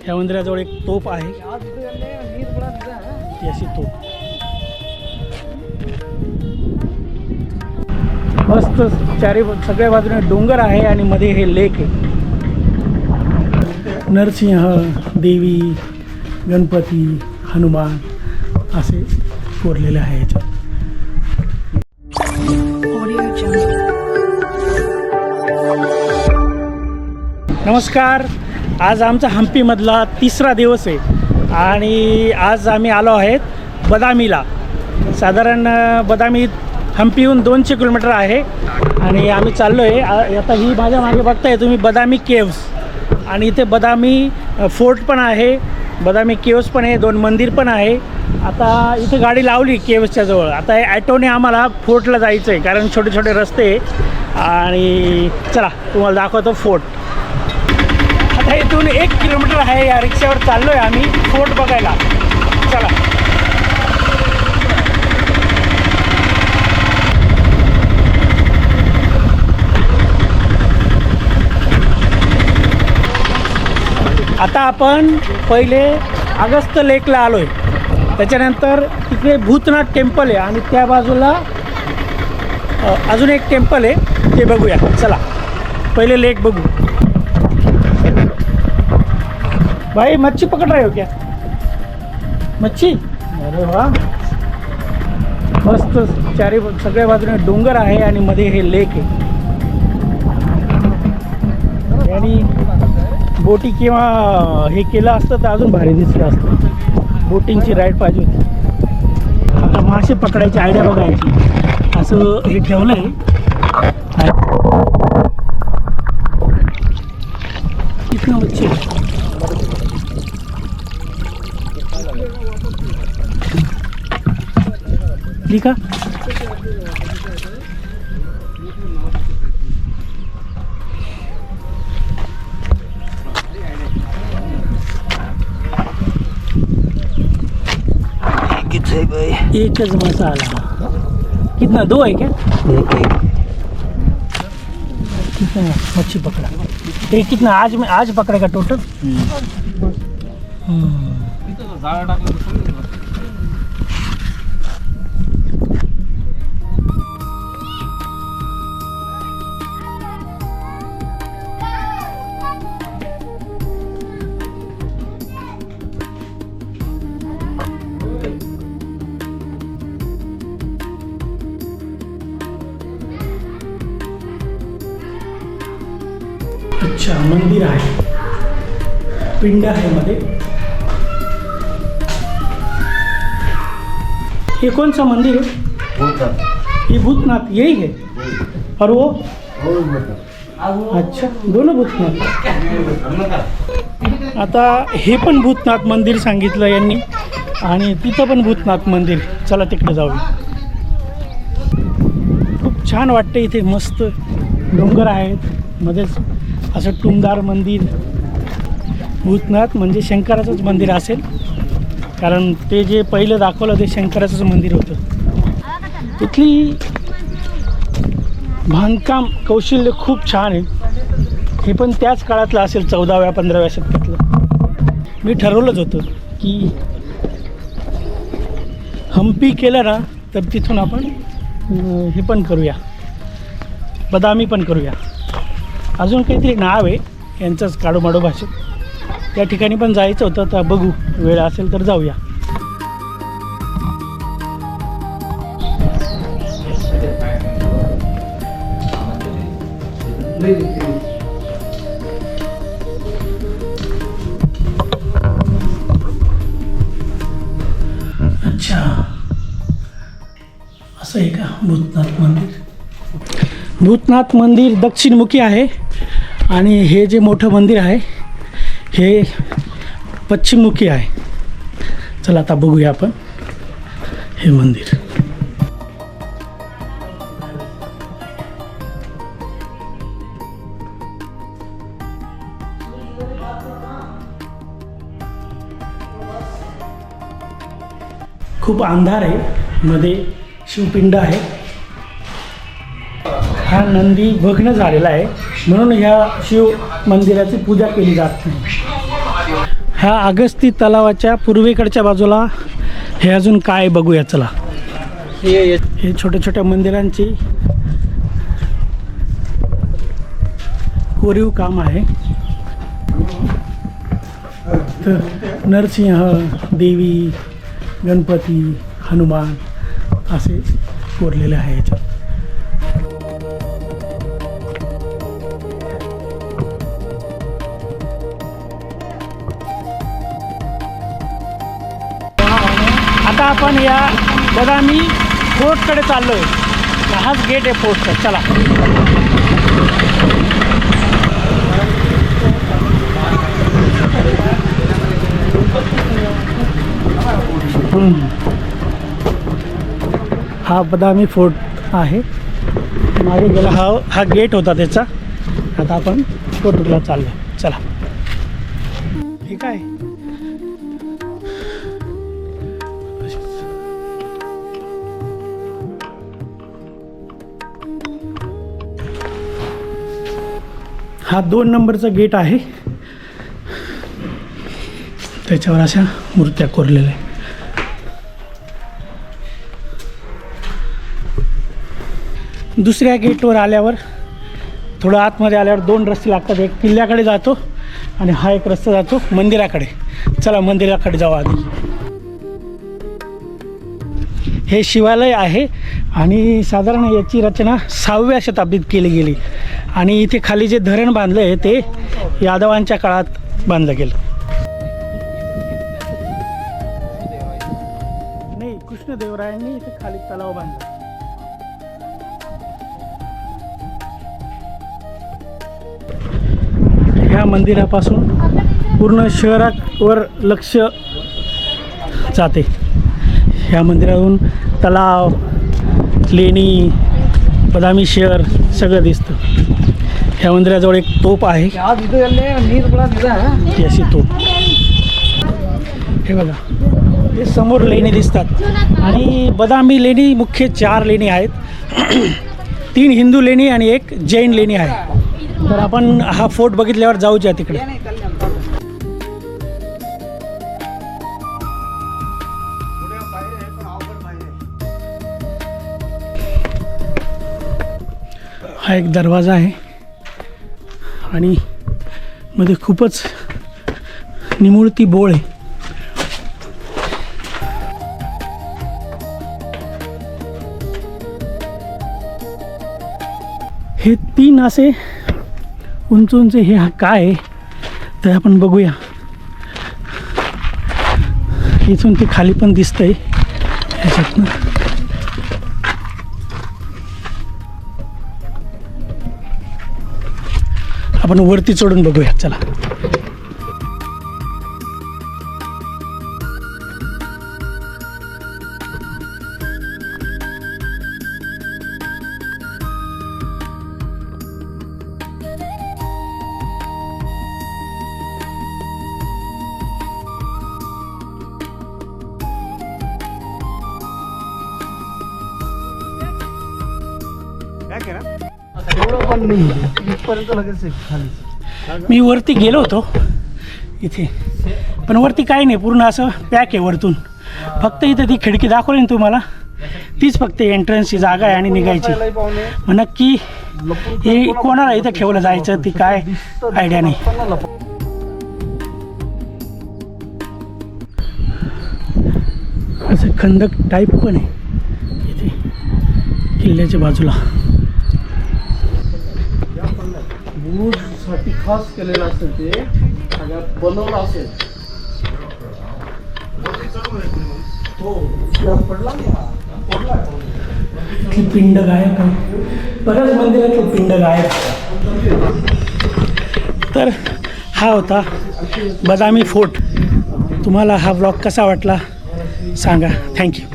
ह्या मंदिराजवळ एक तोफ आहे, ती अशी तोफ मस्त चारी सगळ्या बाजूने डोंगर आहे आणि मध्ये हे लेक आहे. नरसिंह, देवी, गणपती, हनुमान असे कोरलेले आहे याच्यात. नमस्कार. आज आमचा हम्पीमधला तिसरा दिवस आहे आणि आज आम्ही आलो आहेत बदामीला. साधारण बदामी हम्पीहून 200 किलोमीटर आहे आणि आम्ही चाललो आहे. आता ही माझ्या मागे बघताय तुम्ही बदामी केव्स आणि इथे बदामी फोर्ट पण आहे, बदामी केव्स पण आहे, 2 मंदिर पण आहे. आता इथे गाडी लावली केव्सच्या जवळ. आता ॲटोने आम्हाला फोर्टला जायचं आहे कारण छोटे छोटे रस्ते आणि चला तुम्हाला दाखवतो फोर्ट. आता इथून 1 किलोमीटर आहे, या रिक्षावर चाललो आहे आम्ही फोर्ट बघायला. चला. आता आपण पहिले अगस्त लेकला आलो आहे, त्याच्यानंतर तिकडे भूतनाथ टेम्पल आहे आणि त्या बाजूला अजून एक टेम्पल आहे, ते बघूया. चला पहिले लेक बघू. भाई मच्छी पकड़ रहे हो क्या? मच्छी? अरे वा, मस्त चारी सगळ्या बाजूने डोंगर आहे आणि मध्ये हे लेक आहे. आणि बोटी किंवा हे केलं असतं तर अजून भारी दिसलं असतं. बोटिंगची राईड पाहिजे होती. आता मासे पकडायची आयडिया बघायची. असं हे ठेवलं आहे. इथनं मच्छी ठीक आहे. एकच मासा आला. कितना? 2 है क्या? कितना मच्छी पकड़ा? ये कितना आज पकड़ेगा टोटल? अच्छा, मंदिर आहे, पिंड आहे मध्ये. ये कौन सा मंदिर है? ये भूतनाथ यही है. और वो अच्छा, दोनों भूतनाथ. आता हे पण भूतनाथ मंदिर सांगितलं यांनी आणि तिथं पण भूतनाथ मंदिर. चला तिकडे जाऊया. खूप छान वाटतं इथे, मस्त डोंगर आहेत मध्येच असं टुमदार मंदिर. भूतनाथ म्हणजे शंकराचंच मंदिर असेल कारण ते जे पहिलं दाखवलं ते शंकराचंच मंदिर होतं. तिथली बांधकाम कौशल्य खूप छान आहे. हे पण त्याच काळातलं असेल, 14व्या-15व्या शतकातलं. मी ठरवलंच होतं की हम्पी केलं ना तर तिथून आपण हे पण करूया, बदामी पण करूया. अजून काहीतरी नाव आहे यांचंच काडोमाडो भाषेत. त्या ठिकाणी पण जायचं होतं, तर बघू वेळ असेल तर जाऊया. अच्छा, असं आहे का भूतनाथ मंदिर? भूतनाथ मंदिर दक्षिणमुखी आहे आणि हे जे मोठं मंदिर आहे हे पश्चिममुखी आहे. चला आता बघूया आपण हे मंदिर. खूप अंधार आहे, मध्ये शिवपिंड आहे. हा नंदी भग्न झालेला आहे म्हणून ह्या शिव मंदिराची पूजा केली जात नाही. ह्या अगस्ती तलावाच्या पूर्वेकडच्या बाजूला हे अजून काय बघूया चला. हे छोट्या छोट्या मंदिरांची कोरीव काम आहे. तर नरसिंह, देवी, गणपती, हनुमान असे कोरलेले आहे याच्यात. आता आपण या बदामी फोर्टकडे चाललो आहे. हाच गेट आहे फोर्टचा. चला. हा बदामी फोर्ट आहे. मागे गेला हा गेट होता त्याचा. आता आपण फोर्टला चाललो. चला. ठीक आहे. हा 2 नंबरचा गेट आहे. त्याच्यावर अशा मूर्त्या कोरलेल्या आहे. दुसऱ्या गेटवर आल्यावर थोडं आतमध्ये आल्यावर 2 रस्ते लागतात. एक किल्ल्याकडे जातो आणि हा एक रस्ता जातो मंदिराकडे. चला मंदिराकडे जाऊ आधी. हे शिवालय आहे आणि साधारण याची रचना 6व्या शताब्दीत केली गेली आणि इथे खाली जे धरण बांधलं आहे ते यादवांच्या काळात बांधलं गेलं. नाही, कृष्णदेवरायांनी इथे खाली तलाव बांधला. ह्या मंदिरापासून पूर्ण शहरावर लक्ष जाते. ह्या मंदिरातून तलाव, लेणी, बदामी शहर सगळं दिसतं. ह्या मंदिराजवळ एक तोप आहे. ती अशी तोप. हे बघा, हे समोर लेणी दिसतात आणि बदामी लेणी मुख्य 4 लेणी आहेत. 3 हिंदू लेणी आणि 1 जैन लेणी आहे. तर आपण हा फोर्ट बघितल्यावर जाऊया तिकडे. हा एक दरवाजा आहे आणि मध्ये खूपच निमुळती बोळ आहे. हे 3 असे उंच उंच हे काय आहे तर आपण बघूया. इथून ते खाली पण दिसतंय ह्याच्यातनं. आपण वरती चढून बघूया. चला. मी वरती गेलो होतो इथे, पण वरती काही नाही, पूर्ण असं पॅक आहे वरतून. फक्त इथे ती खिडकी दाखवली ना तुम्हाला, तीच फक्त एंट्रन्सची जागा आहे आणि निघायची. मग नक्की हे कोणाला इथं ठेवलं जायचं ती काय आयडिया नाही. असं खंदक टाईप पण आहे इथे किल्ल्याच्या बाजूला. साठी खास केलेलं असेल, ते सगळ्यात बनवलं असेल. पिंड गायब आहे. बऱ्याच मंदिरातले पिंड गायब. तर हा होता बदामी फोर्ट. तुम्हाला हा ब्लॉग कसा वाटला सांगा. थँक्यू.